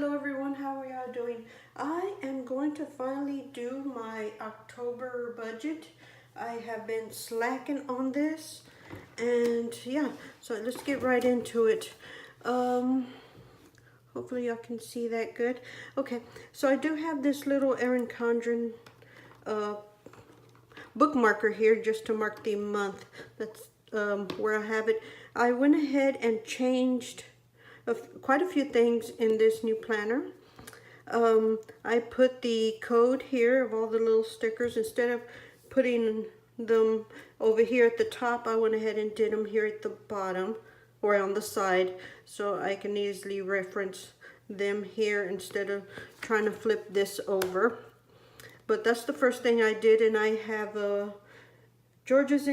Hello everyone, how are y'all doing? I am going to finally do my October budget. I have been slacking on this, and yeah, so let's get right into it. Hopefully y'all can see that good. Okay, so I do have this little Erin Condren bookmarker here just to mark the month. That's where I have it. I went ahead and changed quite a few things in this new planner. I put the code here of all the little stickers. Instead of putting them over here at the top, I went ahead and did them here at the bottom or on the side, so I can easily reference them here instead of trying to flip this over. But that's the first thing I did, and I have George's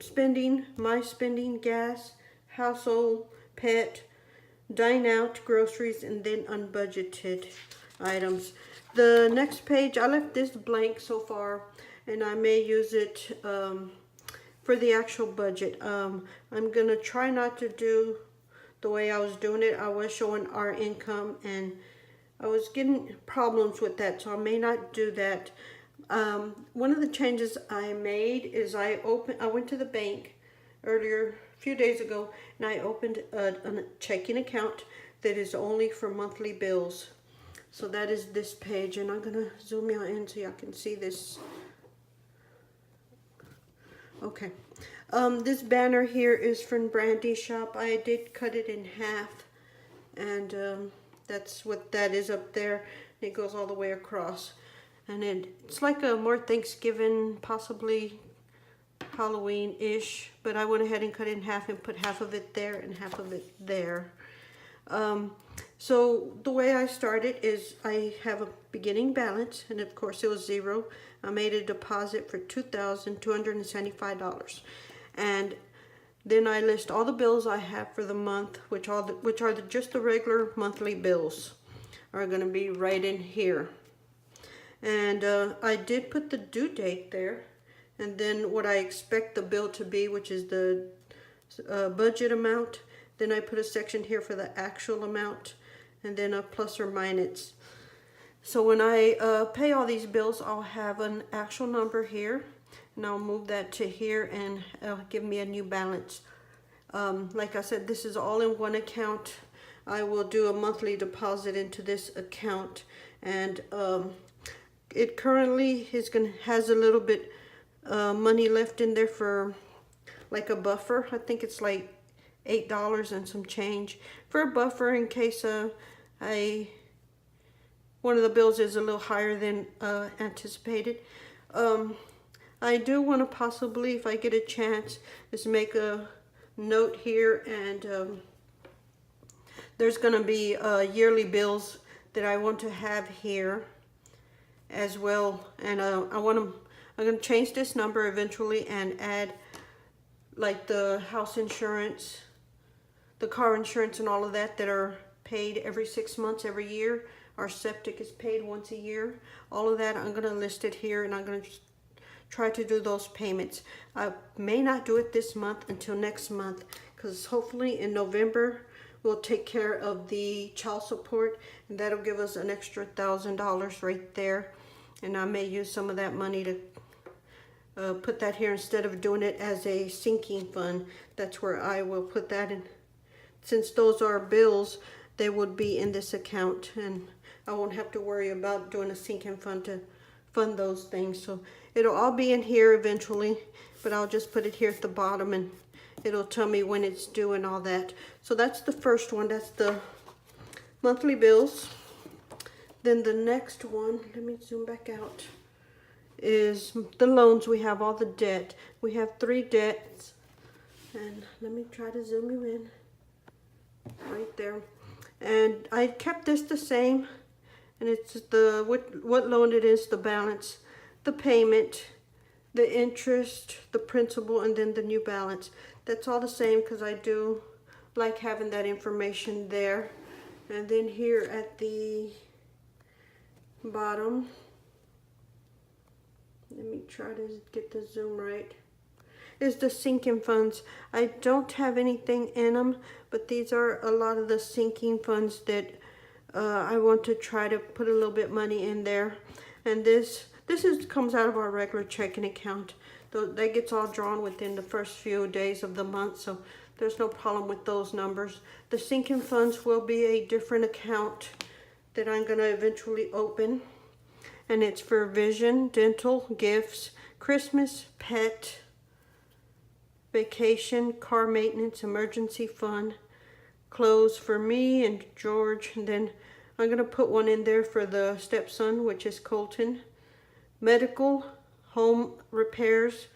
spending, my spending, gas, household, pet, dine out, groceries, and then unbudgeted items. The next page, I left this blank so far, and I may use it for the actual budget. I'm gonna try not to do the way I was doing it. I was showing our income, and I was getting problems with that, so I may not do that. One of the changes I made is I went to the bank earlier, a few days ago, and I opened a checking account that is only for monthly bills. So that is this page, and I'm gonna zoom y'all in so y'all can see this. Okay, this banner here is from Brandy's shop. I did cut it in half, and that's what that is up there. It goes all the way across, and it's like a more Thanksgiving, possibly Halloween-ish, but I went ahead and cut it in half and put half of it there and half of it there. So the way I started is I have a beginning balance, and of course it was zero. I made a deposit for $2,275, and then I list all the bills I have for the month, which are just the regular monthly bills are going to be right in here. And I did put the due date there, and then what I expect the bill to be, which is the budget amount. Then I put a section here for the actual amount, and then a plus or minus. So when I pay all these bills, I'll have an actual number here, and I'll move that to here, and it'll give me a new balance. Like I said, this is all in one account. I will do a monthly deposit into this account, and it currently has a little bit money left in there for like a buffer. I think it's like $8 and some change for a buffer in case one of the bills is a little higher than anticipated. I do want to possibly, if I get a chance, is make a note here, and there's going to be yearly bills that I want to have here as well, and I'm going to change this number eventually and add like the house insurance, the car insurance, and all of that are paid every 6 months, every year. Our septic is paid once a year. All of that, I'm going to list it here, and I'm going to try to do those payments. I may not do it this month until next month, because hopefully in November we'll take care of the child support, and that'll give us an extra $1,000 right there. And I may use some of that money to put that here instead of doing it as a sinking fund. That's where I will put that in. Since those are bills, they would be in this account, and I won't have to worry about doing a sinking fund to fund those things. So it'll all be in here eventually, but I'll just put it here at the bottom, and it'll tell me when it's due and all that. So that's the first one. That's the monthly bills. Then the next one, let me zoom back out, is the loans. We have all the debt. We have 3 debts, and let me try to zoom you in right there. And I kept this the same, and it's the what loan it is, the balance, the payment, the interest, the principal, and then the new balance. That's all the same because I do like having that information there. And then here at the bottom, let me try to get the zoom right, is the sinking funds. I don't have anything in them, but these are a lot of the sinking funds that I want to try to put a little bit money in there. And this comes out of our regular checking account. That gets all drawn within the first few days of the month, so there's no problem with those numbers. The sinking funds will be a different account that I'm going to eventually open. And it's for vision, dental, gifts, Christmas, pet, vacation, car maintenance, emergency fund, clothes for me and George. And then I'm going to put one in there for the stepson, which is Colton. Medical, home repairs,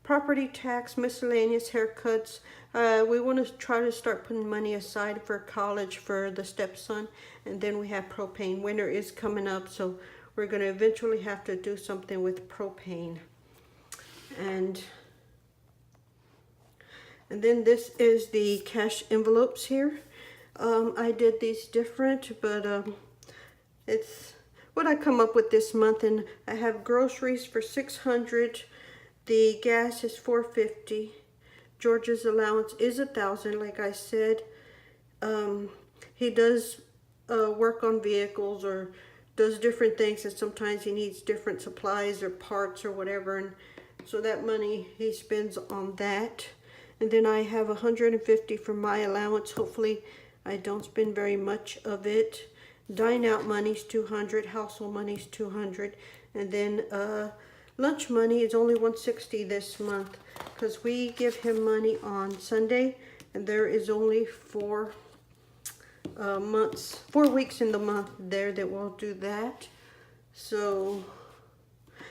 property tax, miscellaneous, haircuts. We want to try to start putting money aside for college for the stepson. And then we have propane. Winter is coming up, so we're going to eventually have to do something with propane. And then this is the cash envelopes here. I did these different, but it's what I come up with this month. And I have groceries for $600. The gas is $450. George's allowance is $1,000, like I said. He does work on vehicles or does different things, and sometimes he needs different supplies or parts or whatever, and so that money he spends on that. And then I have $150 for my allowance. Hopefully I don't spend very much of it. Dine out money's $200, household money's $200, and then lunch money is only $160 this month because we give him money on Sunday, and there is only 4 weeks in the month there that we'll do that. So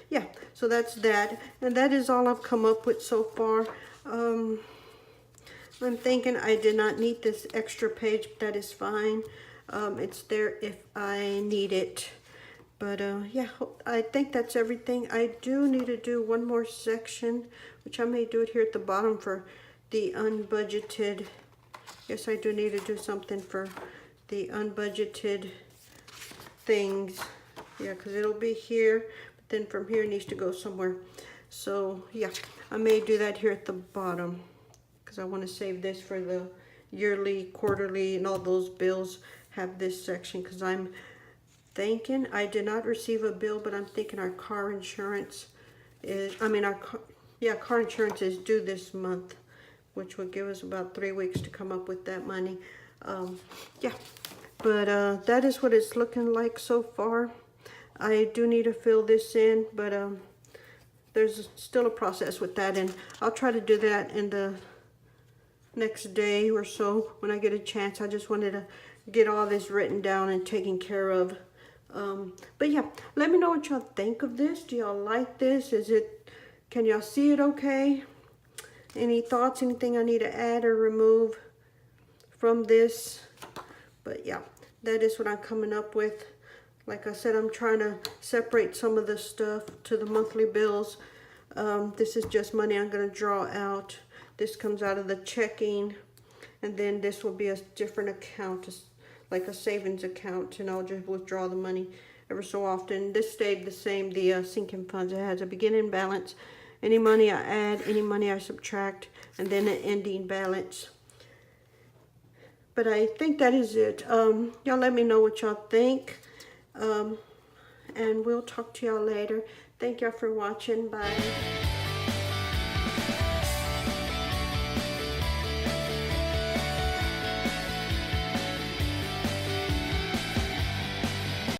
yeah, so that's that, and that is all I've come up with so far. I'm thinking I did not need this extra page, but that is fine. It's there if I need it. But yeah, I think that's everything. I do need to do one more section, which I may do it here at the bottom for the unbudgeted. Yes, I do need to do something for the unbudgeted things. Yeah, because it'll be here, but then from here it needs to go somewhere. So yeah, I may do that here at the bottom because I want to save this for the yearly, quarterly, and all those bills have this section, because I'm thinking I did not receive a bill, but I'm thinking our car insurance is, car insurance is due this month, which would give us about 3 weeks to come up with that money. Yeah, but that is what it's looking like so far. I do need to fill this in, but there's still a process with that, and I'll try to do that in the next day or so when I get a chance. I just wanted to get all this written down and taken care of. But yeah, let me know what y'all think of this. Do y'all like this? Can y'all see it okay? Any thoughts, anything I need to add or remove from this? But yeah, that is what I'm coming up with. Like I said, I'm trying to separate some of the stuff to the monthly bills. This is just money I'm going to draw out. This comes out of the checking, and then this will be a different account, like a savings account, and I'll just withdraw the money ever so often. This stayed the same, the sinking funds. It has a beginning balance, any money I add, any money I subtract, and then an ending balance. But I think that is it. Y'all let me know what y'all think, and we'll talk to y'all later. Thank y'all for watching. Bye.